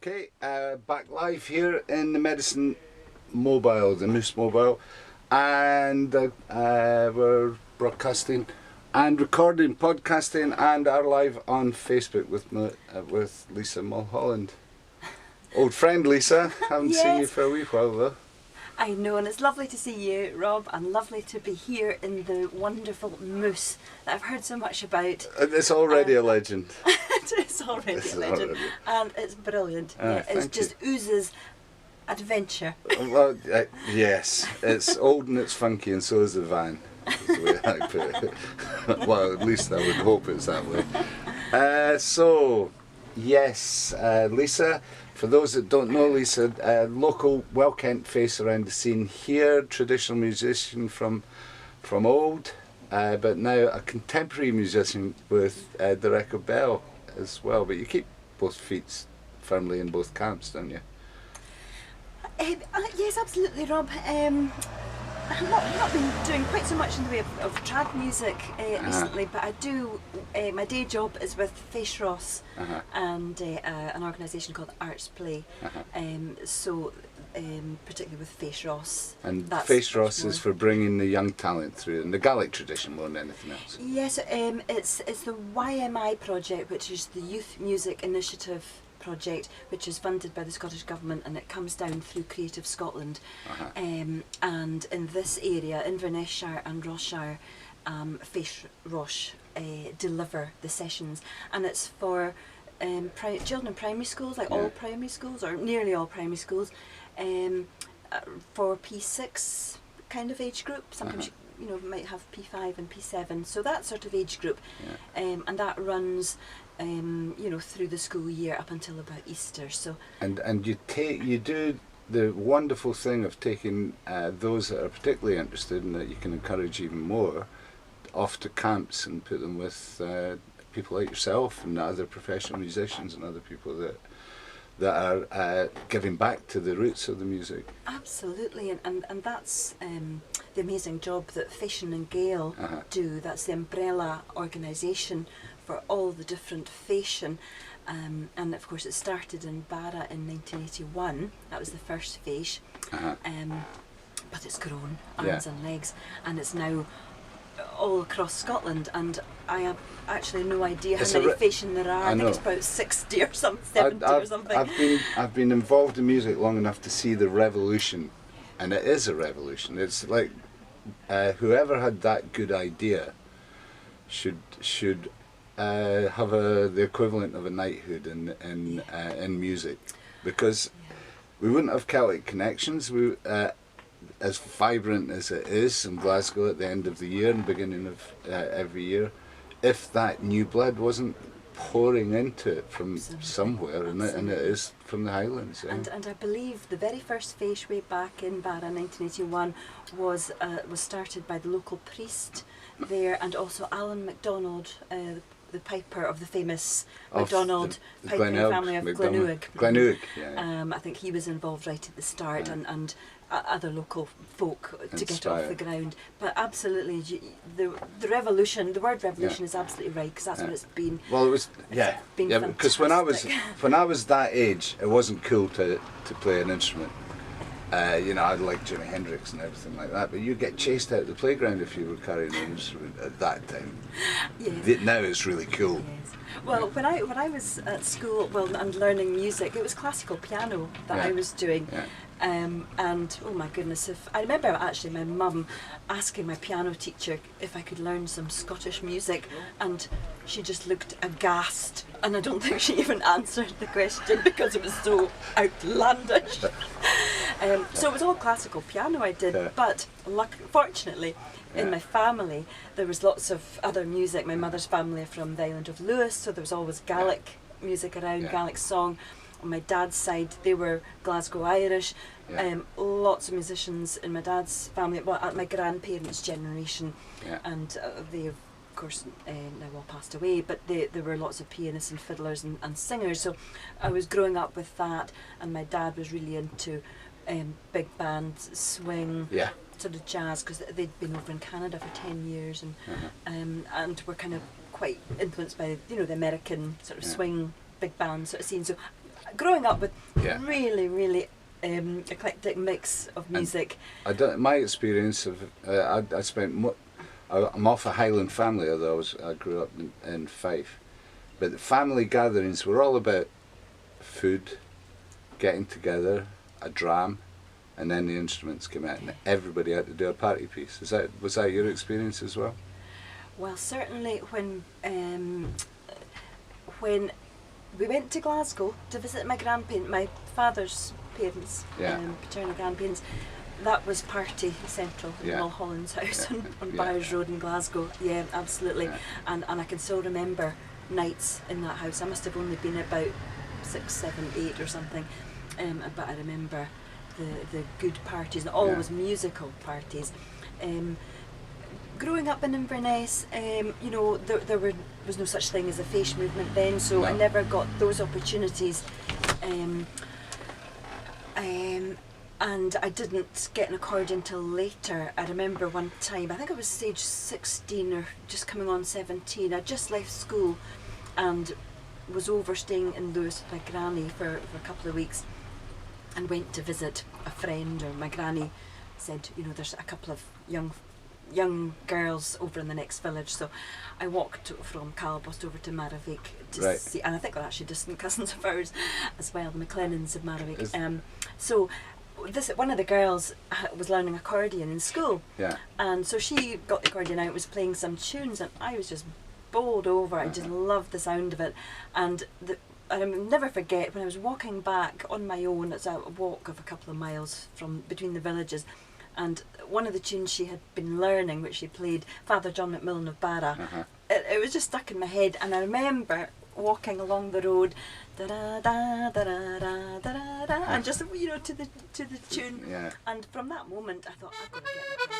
Okay, back live here in the Medicine Mobile, the Moose Mobile, and we're broadcasting and recording, podcasting, and are live on Facebook with Liza Mulholland. Old friend Lisa, haven't seen you for a wee while though. I know, and it's lovely to see you, Rob, and lovely to be here in the wonderful Moose that I've heard so much about. It's already a legend. It's already a legend, and it's brilliant. It just oozes adventure. Well, yes, it's old and it's funky, and so is the van. Is the way I put it. Well, at least I would hope it's that way. So, yes, Lisa. For those that don't know Lisa, local, well-kent face around the scene here, traditional musician from old, but now a contemporary musician with Dorec-a-belle as well. But you keep both feet firmly in both camps, don't you? Yes, absolutely, Rob. I've not been doing quite so much in the way of trad music recently, but I do. My day job is with Fèis Rois and an organisation called Arts Play. Particularly with Fèis Rois. And Fèis Rois is for bringing the young talent through in the Gaelic tradition more than anything else. Yes, it's the YMI project, which is the Youth Music Initiative project, which is funded by the Scottish Government, and it comes down through Creative Scotland. And in this area, Inverness Shire and Ross-shire, Fèis Rois deliver the sessions, and it's for children in primary schools, like all primary schools, or nearly all primary schools, for P6 kind of age group. Sometimes you might have P5 and P7, so that sort of age group, and that runs through the school year up until about Easter. So and you do the wonderful thing of taking those that are particularly interested and that you can encourage even more off to camps and put them with people like yourself and other professional musicians and other people that are giving back to the roots of the music. Absolutely, and that's the amazing job that Fèis and Gael do. That's the umbrella organisation for all the different Fèis, and of course it started in Barra in 1981. That was the first Fèis, but it's grown arms and legs, and it's now all across Scotland, and I have actually no idea how many Fèis there are. I think it's about 60 or something, 70 or something. I've been involved in music long enough to see the revolution, and it is a revolution. It's like whoever had that good idea should have the equivalent of a knighthood in music, because we wouldn't have Celtic connections. As vibrant as it is in Glasgow at the end of the year and beginning of every year, if that new blood wasn't pouring into it from somewhere, and it is from the Highlands. And I believe the very first Fèis way back in Barra 1981 was started by the local priest there, and also Alan MacDonald, the piper of the famous MacDonald piping family of Glenouig. I think he was involved right at the start, and other local folk to get off the ground. But absolutely, the revolution, the word revolution is absolutely right, because that's what it's been. Well, it was because when I was that age, it wasn't cool to play an instrument. I'd like Jimi Hendrix and everything like that, but you get chased out of the playground if you were carrying an instrument at that time. Now it's really cool. Yes. Well, when I was at school, and learning music, it was classical piano that I was doing. And oh my goodness, I remember actually my mum asking my piano teacher if I could learn some Scottish music, and she just looked aghast, and I don't think she even answered the question because it was so outlandish. So it was all classical piano I did, but fortunately in my family there was lots of other music. My mother's family are from the island of Lewis, so there was always Gaelic music around, Gaelic song. On my dad's side, they were Glasgow Irish. Lots of musicians in my dad's family, at my grandparents' generation, and they of course now all passed away, but there were lots of pianists and fiddlers and singers, so I was growing up with that, and my dad was really into big band, swing, sort of jazz, because they'd been over in Canada for 10 years, and were kind of quite influenced by the American sort of swing big band sort of scene. So growing up with really, really eclectic mix of music. My experience of I spent. I'm off a Highland family, although I grew up in Fife. But the family gatherings were all about food, getting together, a dram, and then the instruments came out, and everybody had to do a party piece. Was that your experience as well? Well, certainly when we went to Glasgow to visit my grandparents, my father's parents, paternal grandparents, that was party central in Mulholland's house on Byres Road in Glasgow. Yeah, absolutely. Yeah. And I can still remember nights in that house. I must have only been about 6, 7, 8 or something, but I remember the good parties, and always musical parties. Growing up in Inverness, you know, there was no such thing as a Fèis movement then, so I never got those opportunities. And I didn't get an accordion till later. I remember one time, I think I was age 16 or just coming on 17. I just left school and was over staying in Lewis with my granny for a couple of weeks, and went to visit a friend, or my granny said, you know, there's a couple of young girls over in the next village. So I walked from Calbost over to Maravik to see, and I think they're actually distant cousins of ours as well, the McLennans of Maravik. So one of the girls was learning accordion in school, and so she got the accordion out, was playing some tunes, and I was just bowled over. I just loved the sound of it, and I'll never forget when I was walking back on my own. It's a walk of a couple of miles from between the villages, and one of the tunes she had been learning, which she played, Father John McMillan of Barra, it was just stuck in my head, and I remember walking along the road, da da da da da da da da, and just, you know, to the tune. And from that moment, I thought, I've got to get my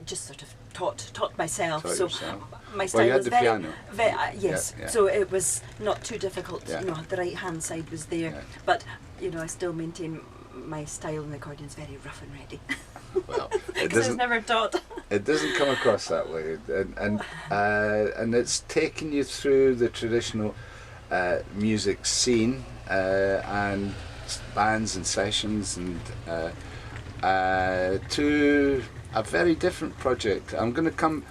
just sort of taught myself. My style was very, piano. Yes. So it was not too difficult. You know, the right hand side was there, but you know, I still maintain my style in the accordion is very rough and ready. Well, because I was never taught. It doesn't come across that way, and it's taken you through the traditional music scene and bands and sessions, and to a very different project. I'm going to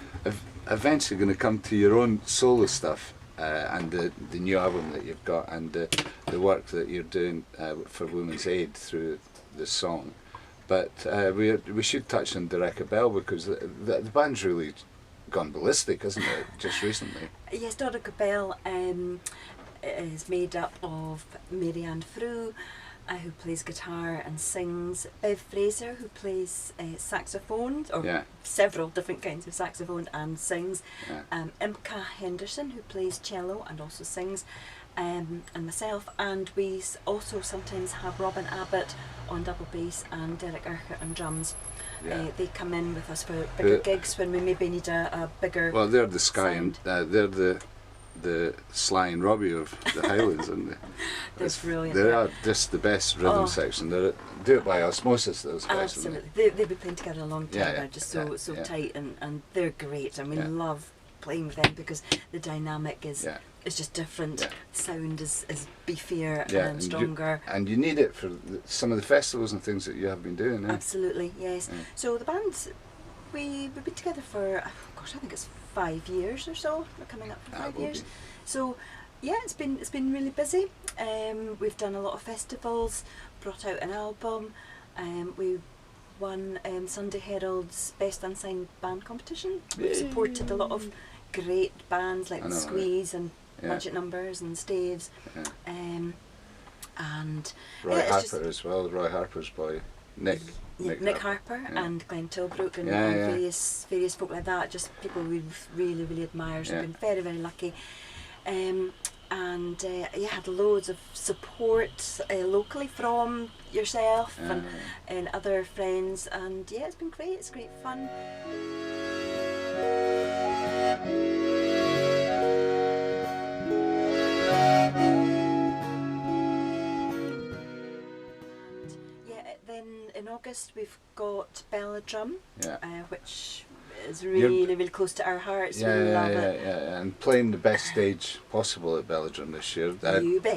eventually going to come to your own solo stuff and the new album that you've got, and the work that you're doing for Women's Aid through the song. But we should touch on Dorec-a-belle, because the band's really gone ballistic, hasn't it, just recently? Yes, Dorec-a-belle is made up of Marianne Frew, who plays guitar and sings, Bev Fraser, who plays saxophone, or several different kinds of saxophone and sings, Imka Henderson, who plays cello and also sings, and myself, and we also sometimes have Robin Abbott on double bass and Derek Urquhart on drums. They come in with us for bigger gigs when we maybe need a bigger. Well, they're the Sky and they're the Sly and Robbie of the Highlands, aren't they? They're brilliant. They are just the best rhythm section. They do it by osmosis, those guys. Absolutely. They've been playing together a long time. They're just so tight, and they're great, and we love playing with them because the dynamic is just different. Sound is beefier and stronger. And you need it for some of the festivals and things that you have been doing. Absolutely, yes. So the band, we've been together for, I think it's 5 years or so. We're coming up for 5 years. So it's been really busy. We've done a lot of festivals, brought out an album. We won Sunday Herald's Best Unsigned Band competition. We've supported a lot of great bands like The Squeeze and magic numbers and staves. And Roy Harper as well, Roy Harper's boy, Nick Harper and Glenn Tilbrook and various folk like that, just people we've really admired. So we've been very, very lucky. Had loads of support locally from yourself and other friends, and it's been great. It's great fun. Then in August we've got Belladrum, which is really close to our hearts. We love it. And playing the best stage possible at Belladrum this year,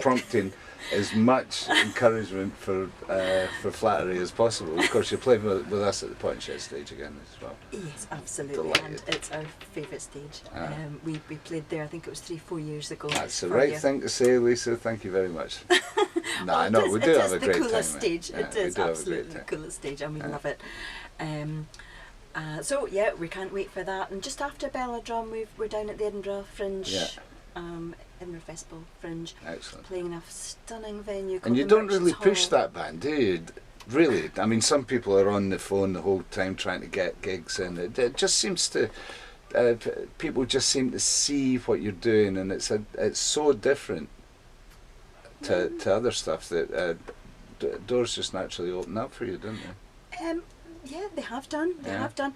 prompting as much encouragement for flattery as possible. Of course, you're playing with us at the Point Shed stage again as well. Yes, absolutely. Delighted. And it's our favourite stage. We played there, I think it was 3-4 years ago. That's the right thing to say, Lisa. Thank you very much. No, we do have a great time. It is the coolest stage. It is absolutely the coolest stage, and we love it. We can't wait for that. And just after Belladrum, we're down at the Edinburgh Fringe, Edinburgh Festival Fringe. Excellent. Playing in a stunning venue called And you the don't really Merchants push Hall. that band, do you? Really? I mean, some people are on the phone the whole time trying to get gigs, and it just seems to. People just seem to see what you're doing, and it's so different to other stuff that doors just naturally open up for you, don't they? They have done. They have done.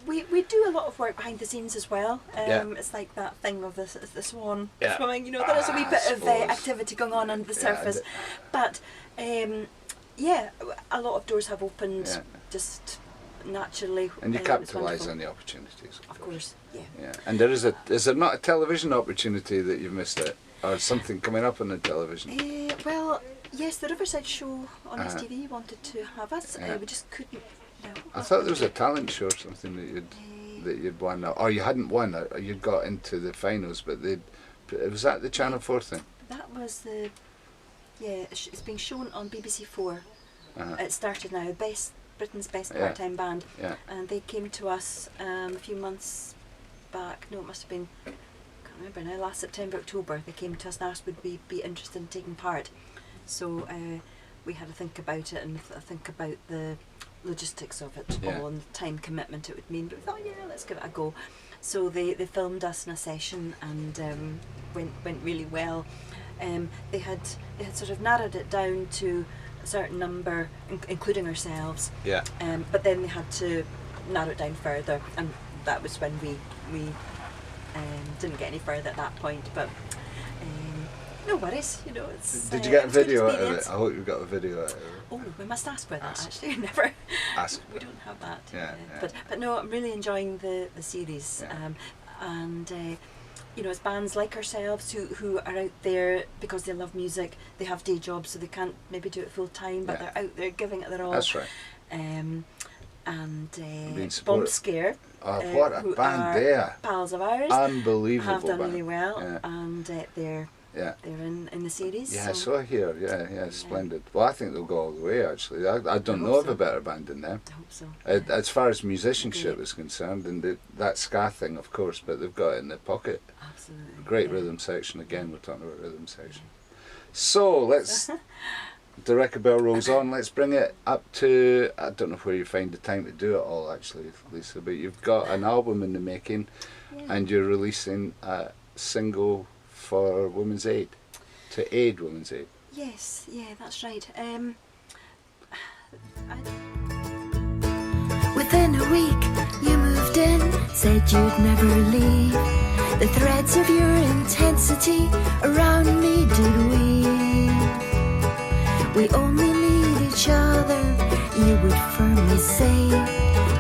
We do a lot of work behind the scenes as well. It's like that thing of the swan swimming. There is a wee bit of activity going on under the surface, but a lot of doors have opened just naturally. And you capitalise on the opportunities. Of course, yeah. And is there not a television opportunity that you've missed out, or something coming up on the television? Well, yes, the Riverside show on STV wanted to have us. We just couldn't. I thought there was a talent show or something that you'd won, or you hadn't won, or you'd got into the finals, but was that the Channel 4 thing? That was it's being shown on BBC 4. It started now, Britain's Best Part-Time Band, and they came to us a few months back. No, it must have been, I can't remember now, last September, October. They came to us and asked would we be interested in taking part. So we had to think about it and think about the logistics of it all and the time commitment it would mean, but we thought, let's give it a go. So they filmed us in a session, and went really well. They had sort of narrowed it down to a certain number, including ourselves. But then they had to narrow it down further, and that was when we didn't get any further at that point. But no worries, it's. Did you get a video out of it? I hope you got a video out of it. Oh, we must ask for that. Actually, never. Ask. We don't have that. But no, I'm really enjoying the series, it's bands like ourselves who are out there because they love music. They have day jobs, so they can't maybe do it full time, but they're out there giving it their all. That's right. Bomb Scare. What a band there! Pals of ours. Unbelievable. Have done band. really well, and they're in the series. Yeah, so here, splendid. Well, I think they'll go all the way. Actually, I don't know of a better band than them. I hope so. As far as musicianship is concerned, and that ska thing, of course, but they've got it in their pocket. Absolutely. Great rhythm section. Again, we're talking about rhythm section. So let's. Dorec-a-belle rolls on. Let's bring it up to. I don't know where you find the time to do it all, actually, Lisa. But you've got an album in the making, and you're releasing a single for Women's Aid, to aid Women's Aid. Yes, that's right. Within a week, you moved in, said you'd never leave. The threads of your intensity around me did weave. We only need each other, you would firmly say.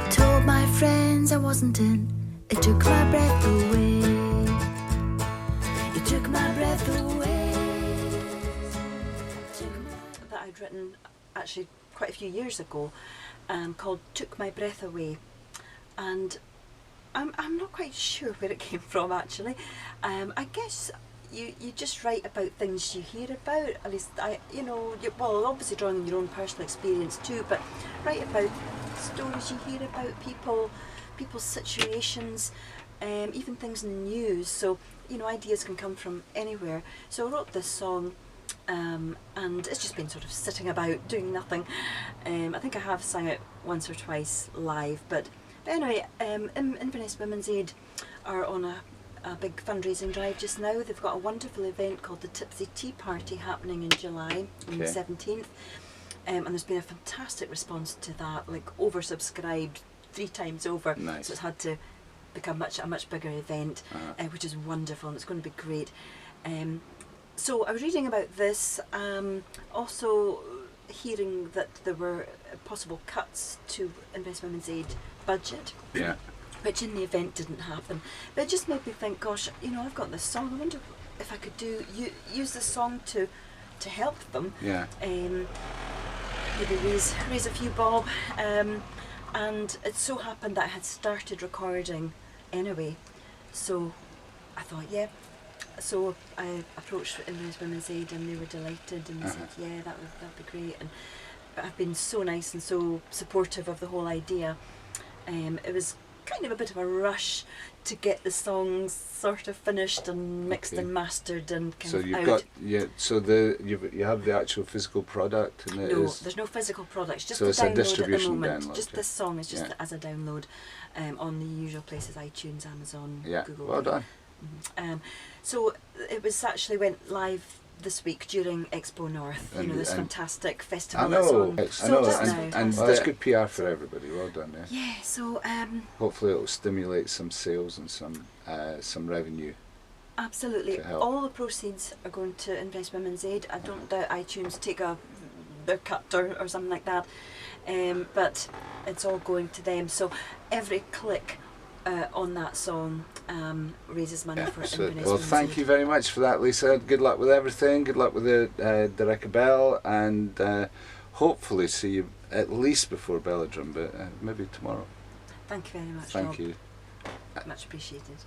Told my friends I wasn't in, it took my breath away. You took my breath away. That I'd written actually quite a few years ago, called "Took My Breath Away," and I'm not quite sure where it came from actually. I guess you just write about things you hear about. At least obviously drawing on your own personal experience too, but write about stories you hear about people's situations, even things in the news. So, you know, ideas can come from anywhere. So I wrote this song, and it's just been sort of sitting about doing nothing. I think I have sung it once or twice live, but anyway, Inverness Women's Aid are on a big fundraising drive just now. They've got a wonderful event called the Tipsy Tea Party happening in July, on the 17th. And there's been a fantastic response to that, like oversubscribed 3 times over. Nice. So it's had to become a much bigger event, which is wonderful, and it's going to be great. So I was reading about this, also hearing that there were possible cuts to Inverness Women's Aid budget. Yeah. Which in the event didn't happen. But it just made me think, gosh, you know, I've got this song, I wonder if I could use this song to help them. Yeah. Maybe raise a few bob. And it so happened that I had started recording anyway. So I thought, yeah. So I approached Inverness Women's Aid and they were delighted, and they said, yeah, that'd be great. And but I've been so nice and so supportive of the whole idea. It was kind of a bit of a rush to get the songs sort of finished and mixed and mastered and kind so of you've out. got so you have the actual physical product, and No, there's no physical products, just so a it's a download distribution at the moment. download, Just this song is just as a download on the usual places: iTunes, Amazon, Google. Well done. So it was actually went live this week during ExpoNorth, you know, this fantastic festival. I know, that's I know, on. and that's good PR for everybody. Well done, yeah. Yeah, so hopefully it'll stimulate some sales and some revenue. absolutely, all the proceeds are going to Inverness Women's Aid. I don't doubt iTunes take their cut or something like that, but it's all going to them. So every click on that song raises money for Inverness Women's Aid. Well, thank you very much for that, Lisa. Good luck with everything. Good luck with the Dorec-a-belle, and hopefully see you at least before Belladrum, but maybe tomorrow. Thank you very much, Thank Rob. you. Much appreciated.